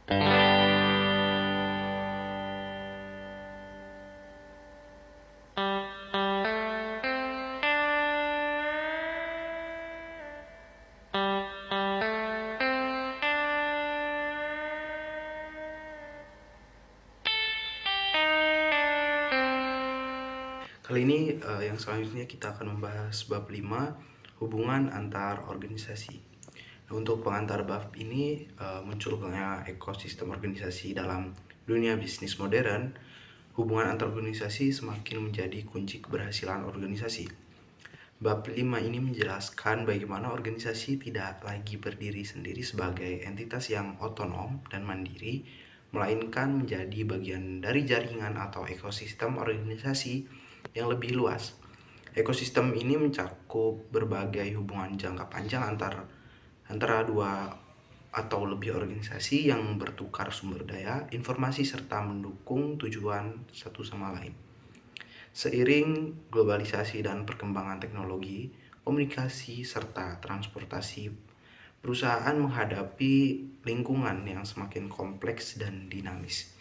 Kali ini yang selanjutnya kita akan membahas bab 5, hubungan antar organisasi. Nah, untuk pengantar bab ini, munculnya ekosistem organisasi dalam dunia bisnis modern. Hubungan antar organisasi semakin menjadi kunci keberhasilan organisasi. Bab 5 ini menjelaskan bagaimana organisasi tidak lagi berdiri sendiri sebagai entitas yang otonom dan mandiri, melainkan menjadi bagian dari jaringan atau ekosistem organisasi yang lebih luas. Ekosistem ini mencakup berbagai hubungan jangka panjang antara dua atau lebih organisasi yang bertukar sumber daya, informasi, serta mendukung tujuan satu sama lain. Seiring globalisasi dan perkembangan teknologi, komunikasi, serta transportasi, perusahaan menghadapi lingkungan yang semakin kompleks dan dinamis.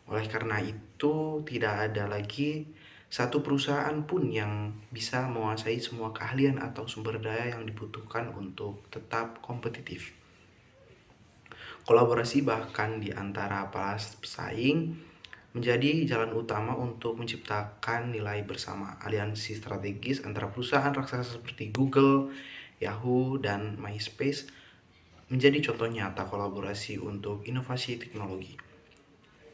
Oleh karena itu, tidak ada lagi satu perusahaan pun yang bisa menguasai semua keahlian atau sumber daya yang dibutuhkan untuk tetap kompetitif. Kolaborasi bahkan di antara para pesaing menjadi jalan utama untuk menciptakan nilai bersama. Aliansi strategis antara perusahaan raksasa seperti Google, Yahoo, dan MySpace menjadi contoh nyata kolaborasi untuk inovasi teknologi.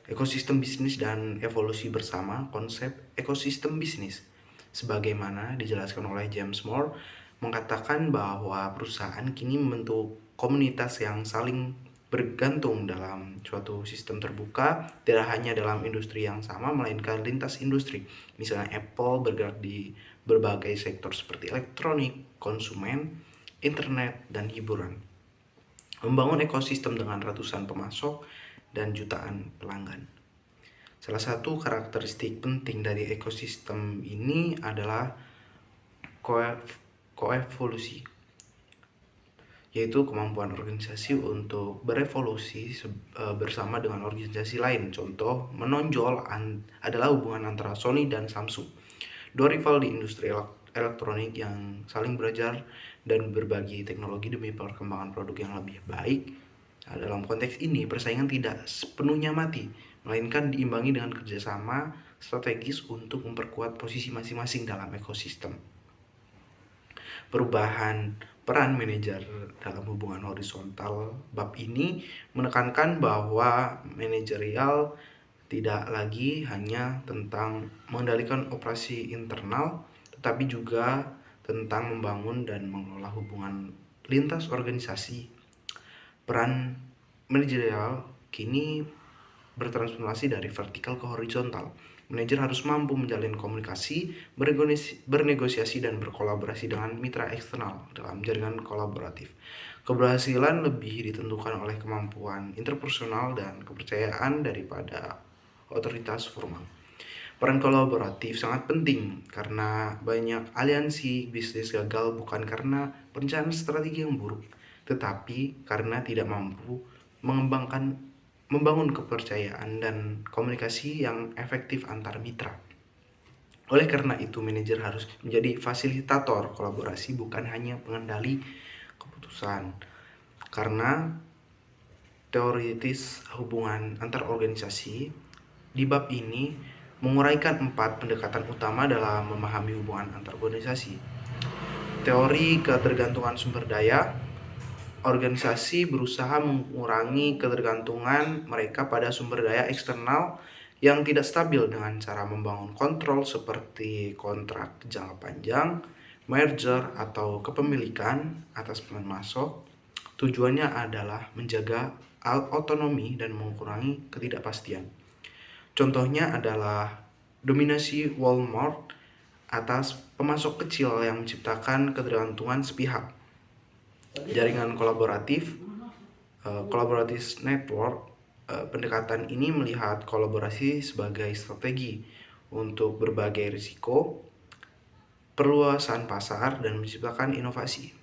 Ekosistem bisnis dan evolusi bersama. Konsep ekosistem bisnis, sebagaimana dijelaskan oleh James Moore, mengatakan bahwa perusahaan kini membentuk komunitas yang saling bergantung dalam suatu sistem terbuka, tidak hanya dalam industri yang sama, melainkan lintas industri. Misalnya Apple bergerak di berbagai sektor seperti elektronik, konsumen, internet, dan hiburan. Membangun ekosistem dengan ratusan pemasok dan jutaan pelanggan. Salah satu karakteristik penting dari ekosistem ini adalah koevolusi, yaitu kemampuan organisasi untuk berevolusi bersama dengan organisasi lain. Contoh menonjol adalah hubungan antara Sony dan Samsung, dua rival di industri elektronik yang saling belajar dan berbagi teknologi demi perkembangan produk yang lebih baik. Nah, dalam konteks ini, persaingan tidak sepenuhnya mati, melainkan diimbangi dengan kerjasama strategis untuk memperkuat posisi masing-masing dalam ekosistem. Perubahan peran manajer dalam hubungan horizontal. Bab ini menekankan bahwa manajerial tidak lagi hanya tentang mengendalikan operasi internal, tetapi juga tentang membangun dan mengelola hubungan lintas organisasi. Peran manajerial kini bertransformasi dari vertikal ke horizontal. Manajer harus mampu menjalin komunikasi, bernegosiasi, dan berkolaborasi dengan mitra eksternal dalam jaringan kolaboratif. Keberhasilan lebih ditentukan oleh kemampuan interpersonal dan kepercayaan daripada otoritas formal. Peran kolaboratif sangat penting karena banyak aliansi bisnis gagal bukan karena perencanaan strategi yang buruk, tetapi karena tidak mampu membangun kepercayaan dan komunikasi yang efektif antar mitra. Oleh karena itu, manajer harus menjadi fasilitator kolaborasi, bukan hanya pengendali keputusan. Karena teoritis hubungan antar organisasi di bab ini menguraikan 4 pendekatan utama dalam memahami hubungan antar organisasi. Teori ketergantungan sumber daya. Organisasi berusaha mengurangi ketergantungan mereka pada sumber daya eksternal yang tidak stabil dengan cara membangun kontrol seperti kontrak jangka panjang, merger, atau kepemilikan atas pemasok. Tujuannya adalah menjaga otonomi dan mengurangi ketidakpastian. Contohnya adalah dominasi Walmart atas pemasok kecil yang menciptakan ketergantungan sepihak. Jaringan kolaboratif network. Pendekatan ini melihat kolaborasi sebagai strategi untuk berbagai risiko, perluasan pasar, dan menciptakan inovasi.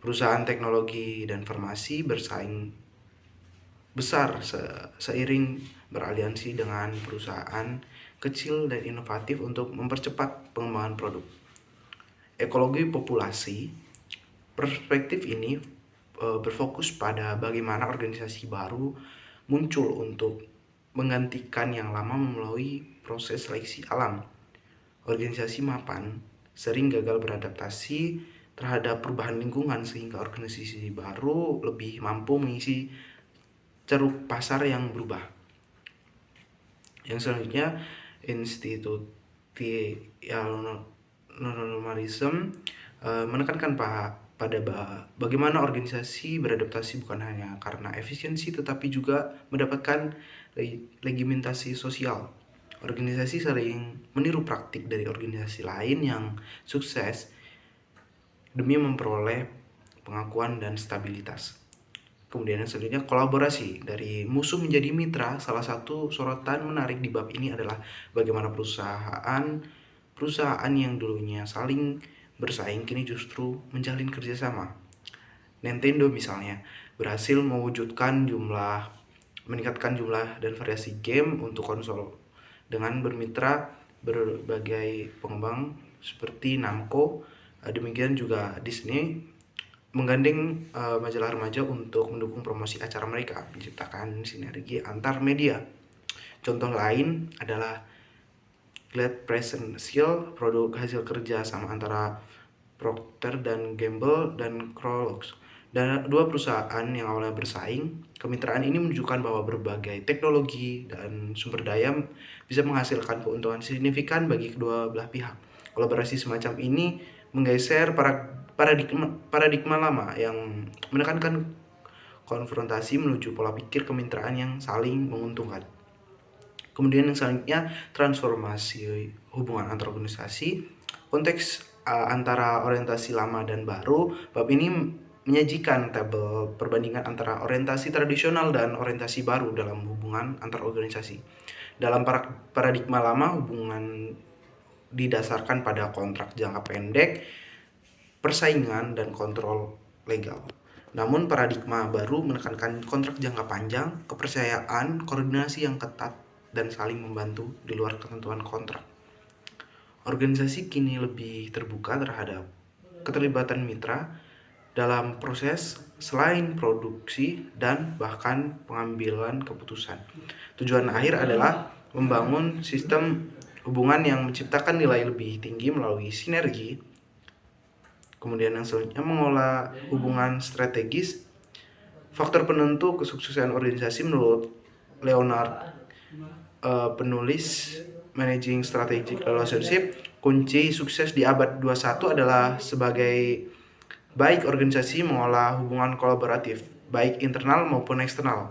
Perusahaan teknologi dan farmasi bersaing besar seiring beraliansi dengan perusahaan kecil dan inovatif untuk mempercepat pengembangan produk. Ekologi populasi, perspektif ini berfokus pada bagaimana organisasi baru muncul untuk menggantikan yang lama melalui proses seleksi alam. Organisasi mapan sering gagal beradaptasi terhadap perubahan lingkungan sehingga organisasi baru lebih mampu mengisi ceruk pasar yang berubah. Yang selanjutnya, institutionalism menekankan pada bagaimana organisasi beradaptasi bukan hanya karena efisiensi tetapi juga mendapatkan legitimasi sosial. Organisasi sering meniru praktik dari organisasi lain yang sukses demi memperoleh pengakuan dan stabilitas. Kemudian yang selanjutnya, kolaborasi dari musuh menjadi mitra. Salah satu sorotan menarik di bab ini adalah bagaimana perusahaan yang dulunya saling bersaing kini justru menjalin kerjasama. Nintendo misalnya berhasil meningkatkan jumlah dan variasi game untuk konsol dengan bermitra berbagai pengembang seperti Namco. Demikian juga Disney menggandeng majalah remaja untuk mendukung promosi acara mereka, menciptakan sinergi antar media. Contoh lain adalah Glad Presential, produk hasil kerja sama antara Procter dan Gamble dan Clorox. Dan dua perusahaan yang awalnya bersaing, kemitraan ini menunjukkan bahwa berbagai teknologi dan sumber daya bisa menghasilkan keuntungan signifikan bagi kedua belah pihak. Kolaborasi semacam ini menggeser paradigma lama yang menekankan konfrontasi menuju pola pikir kemitraan yang saling menguntungkan. Kemudian yang selanjutnya, transformasi hubungan antar organisasi. Konteks antara orientasi lama dan baru, bab ini menyajikan tabel perbandingan antara orientasi tradisional dan orientasi baru dalam hubungan antar organisasi. Dalam paradigma lama, hubungan didasarkan pada kontrak jangka pendek, persaingan, dan kontrol legal. Namun paradigma baru menekankan kontrak jangka panjang, kepercayaan, koordinasi yang ketat, dan saling membantu di luar ketentuan kontrak. Organisasi kini lebih terbuka terhadap keterlibatan mitra dalam proses selain produksi dan bahkan pengambilan keputusan. Tujuan akhir adalah membangun sistem hubungan yang menciptakan nilai lebih tinggi melalui sinergi. Kemudian yang selanjutnya, mengolah hubungan strategis. Faktor penentu kesuksesan organisasi menurut Leonard, penulis Managing Strategic Relationship, kunci sukses di abad 21 adalah sebagai baik organisasi mengolah hubungan kolaboratif, baik internal maupun eksternal.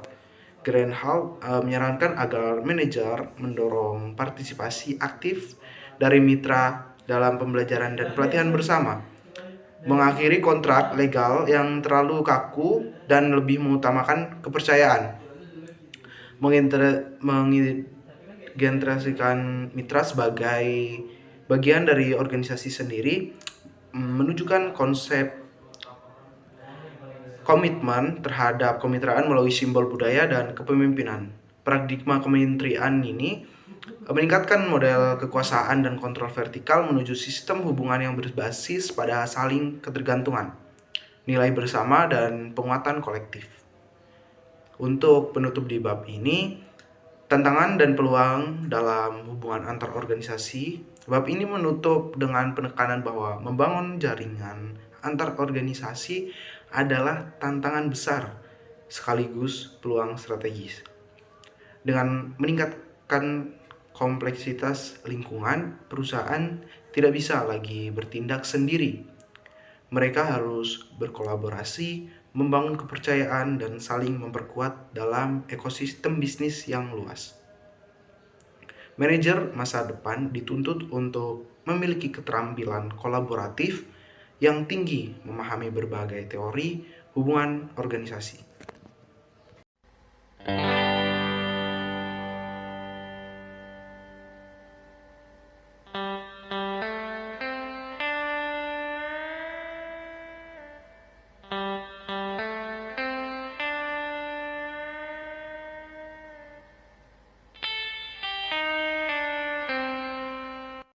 Grant Hall menyarankan agar manajer mendorong partisipasi aktif dari mitra dalam pembelajaran dan pelatihan bersama, mengakhiri kontrak legal yang terlalu kaku dan lebih mengutamakan kepercayaan, mengintegrasikan mitra sebagai bagian dari organisasi sendiri, menunjukkan konsep komitmen terhadap kemitraan melalui simbol budaya dan kepemimpinan. Paradigma kementerian ini meningkatkan model kekuasaan dan kontrol vertikal menuju sistem hubungan yang berbasis pada saling ketergantungan, nilai bersama, dan penguatan kolektif. Untuk penutup di bab ini, tantangan dan peluang dalam hubungan antar organisasi, bab ini menutup dengan penekanan bahwa membangun jaringan antar organisasi adalah tantangan besar sekaligus peluang strategis. Dengan meningkatkan kompleksitas lingkungan, perusahaan tidak bisa lagi bertindak sendiri. Mereka harus berkolaborasi, membangun kepercayaan, dan saling memperkuat dalam ekosistem bisnis yang luas. Manajer masa depan dituntut untuk memiliki keterampilan kolaboratif yang tinggi, memahami berbagai teori hubungan organisasi,